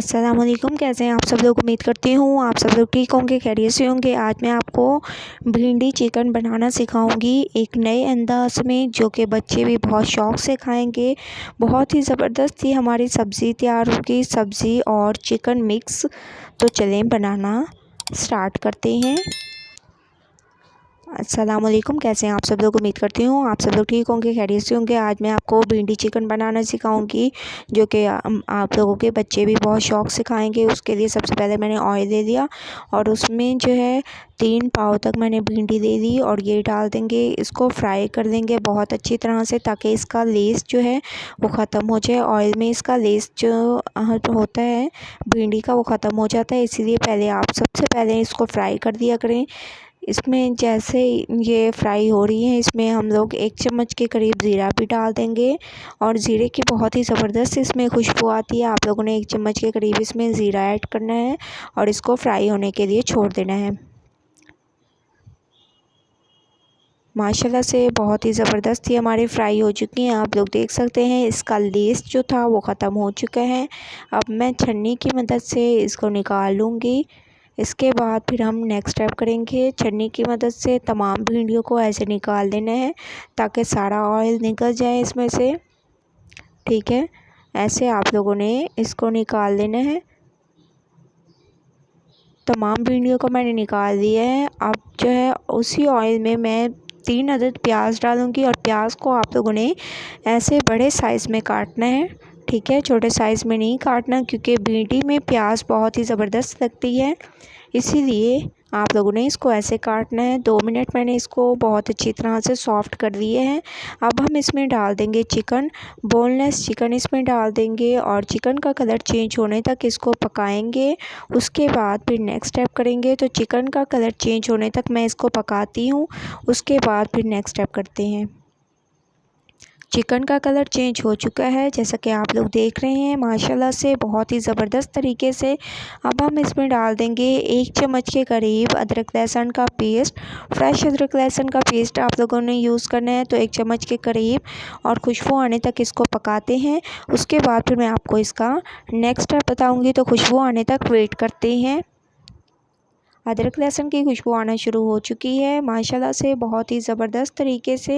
अस्सलाम वालेकुम। कैसे हैं आप सब लोग? उम्मीद करती हूँ आप सब लोग ठीक होंगे, खैरियत से होंगे। आज मैं आपको भिंडी चिकन बनाना सिखाऊंगी एक नए अंदाज में, जो कि बच्चे भी बहुत शौक़ से खाएंगे। बहुत ही ज़बरदस्त ही हमारी सब्ज़ी तैयार होगी, सब्ज़ी और चिकन मिक्स। तो चलें बनाना स्टार्ट करते हैं। अस्सलाम वालेकुम। कैसे हैं आप सब लोग? उम्मीद करती हूँ आप सब लोग ठीक होंगे, खैरियत से होंगे। आज मैं आपको भिंडी चिकन बनाना सिखाऊंगी, जो कि आप लोगों के बच्चे भी बहुत शौक़ से खाएंगे। उसके लिए सबसे पहले मैंने ऑयल ले लिया और उसमें जो है 3 पाव तक मैंने भिंडी ले ली और ये डाल देंगे। इसको फ्राई कर देंगे बहुत अच्छी तरह से, ताकि इसका लेस जो है वो ख़त्म हो जाए। ऑयल में इसका लेस जो होता है भिंडी का, वो ख़त्म हो जाता है। इसीलिए आप सबसे पहले इसको फ्राई कर दिया करें। इसमें जैसे ये फ्राई हो रही है, इसमें हम लोग 1 चम्मच के करीब ज़ीरा भी डाल देंगे और ज़ीरे की बहुत ही ज़बरदस्त इसमें खुशबू आती है। आप लोगों ने 1 चम्मच के करीब इसमें ज़ीरा ऐड करना है और इसको फ्राई होने के लिए छोड़ देना है। माशाल्लाह से बहुत ही ज़बरदस्त ये हमारे फ्राई हो चुकी हैं। आप लोग देख सकते हैं इसका लेस जो था वो ख़त्म हो चुका है। अब मैं छन्नी की मदद से इसको निकाल लूँगी। इसके बाद फिर हम नेक्स्ट स्टेप करेंगे। छन्नी की मदद से तमाम भिंडियों को ऐसे निकाल देना है, ताकि सारा ऑयल निकल जाए इसमें से। ठीक है, ऐसे आप लोगों ने इसको निकाल लेना है। तमाम भिंडियों को मैंने निकाल दिया है। अब जो है उसी ऑयल में मैं 3 अदद प्याज डालूँगी और प्याज को आप लोगों ने ऐसे बड़े साइज़ में काटना है। ठीक है, छोटे साइज़ में नहीं काटना, क्योंकि भिंडी में प्याज बहुत ही ज़बरदस्त लगती है। इसीलिए आप लोगों ने इसको ऐसे काटना है। 2 मिनट मैंने इसको बहुत अच्छी तरह से सॉफ़्ट कर दिए हैं। अब हम इसमें डाल देंगे चिकन, बोनलेस चिकन इसमें डाल देंगे और चिकन का कलर चेंज होने तक इसको पकाएंगे। उसके बाद फिर नेक्स्ट स्टेप करेंगे। तो चिकन का कलर चेंज होने तक मैं इसको पकाती हूँ। उसके बाद फिर नेक्स्ट स्टेप करते हैं। चिकन का कलर चेंज हो चुका है, जैसा कि आप लोग देख रहे हैं माशाल्लाह से बहुत ही ज़बरदस्त तरीके से। अब हम इसमें डाल देंगे 1 चम्मच के करीब अदरक लहसुन का पेस्ट। फ्रेश अदरक लहसुन का पेस्ट आप लोगों ने यूज़ करना है, तो 1 चम्मच के करीब, और खुशबू आने तक इसको पकाते हैं। उसके बाद फिर मैं आपको इसका नेक्स्ट स्टेप बताऊँगी। तो खुशबू आने तक वेट करते हैं। अदरक लहसुन की खुशबू आना शुरू हो चुकी है माशाल्लाह से बहुत ही ज़बरदस्त तरीके से।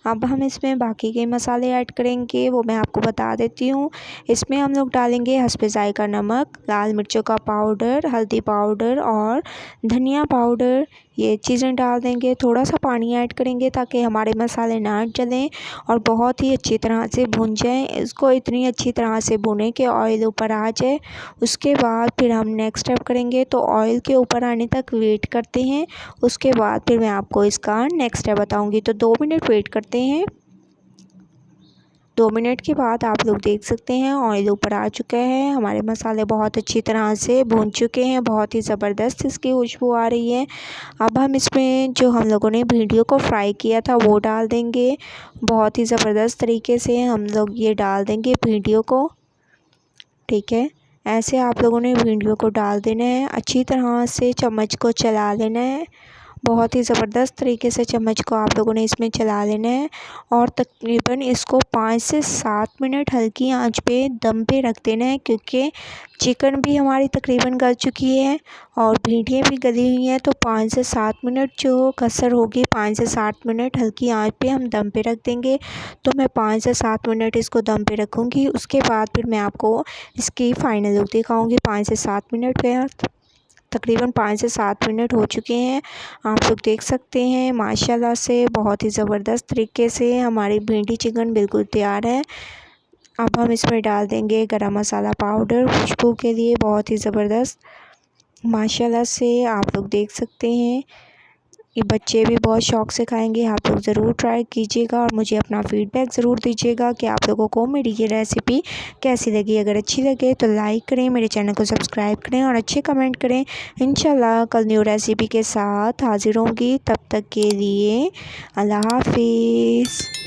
अब हम इसमें बाकी के मसाले ऐड करेंगे, वो मैं आपको बता देती हूँ। इसमें हम लोग डालेंगे हस्बे ज़ायक़ा नमक, लाल मिर्चों का पाउडर, हल्दी पाउडर और धनिया पाउडर, ये चीज़ें डाल देंगे। थोड़ा सा पानी ऐड करेंगे ताकि हमारे मसाले ना जलें और बहुत ही अच्छी तरह से भुन जाएँ। इसको इतनी अच्छी तरह से भुनें कि ऑयल ऊपर आ जाए। उसके बाद फिर हम नेक्स्ट स्टेप करेंगे। तो ऑयल के ऊपर आने तक वेट करते हैं। उसके बाद फिर मैं आपको इसका नेक्स्ट स्टेप बताऊंगी। तो 2 मिनट वेट करते हैं। 2 मिनट के बाद आप लोग देख सकते हैं ऑयल ऊपर आ चुका है। हमारे मसाले बहुत अच्छी तरह से भून चुके हैं, बहुत ही ज़बरदस्त इसकी खुशबू आ रही है। अब हम इसमें जो हम लोगों ने भिंडियों को फ्राई किया था वो डाल देंगे। बहुत ही ज़बरदस्त तरीके से हम लोग ये डाल देंगे भिंडियों को। ठीक है, ऐसे आप लोगों ने भिंडियों को डाल देना है। अच्छी तरह से चम्मच को चला लेना है। बहुत ही ज़बरदस्त तरीके से चम्मच को आप लोगों ने इसमें चला लेना है और तकरीबन इसको 5 से 7 मिनट हल्की आंच पे दम पे रख देना है, क्योंकि चिकन भी हमारी तकरीबन गल चुकी है और भिंडियाँ भी गली हुई हैं। तो 5 से 7 मिनट जो कसर होगी, 5 से 7 मिनट हल्की आंच पे हम दम पे रख देंगे। तो मैं 5 से 7 मिनट इसको दम पे रखूँगी। उसके बाद फिर मैं आपको इसकी फ़ाइनल लुक दिखाऊँगी। 5 से 7 मिनट पे तकरीबन 5 से 7 मिनट हो चुके हैं। आप लोग देख सकते हैं माशाल्लाह से बहुत ही ज़बरदस्त तरीके से हमारी भिंडी चिकन बिल्कुल तैयार है। अब हम इसमें डाल देंगे गरम मसाला पाउडर खुशबू के लिए, बहुत ही ज़बरदस्त माशाल्लाह से। आप लोग देख सकते हैं ये बच्चे भी बहुत शौक़ से खाएंगे। आप लोग ज़रूर ट्राई कीजिएगा और मुझे अपना फ़ीडबैक ज़रूर दीजिएगा कि आप लोगों को मेरी ये रेसिपी कैसी लगी। अगर अच्छी लगे तो लाइक करें, मेरे चैनल को सब्सक्राइब करें और अच्छे कमेंट करें। इंशाल्लाह कल न्यू रेसिपी के साथ हाज़िर होंगी। तब तक के लिए अल्लाह हाफ़िज़।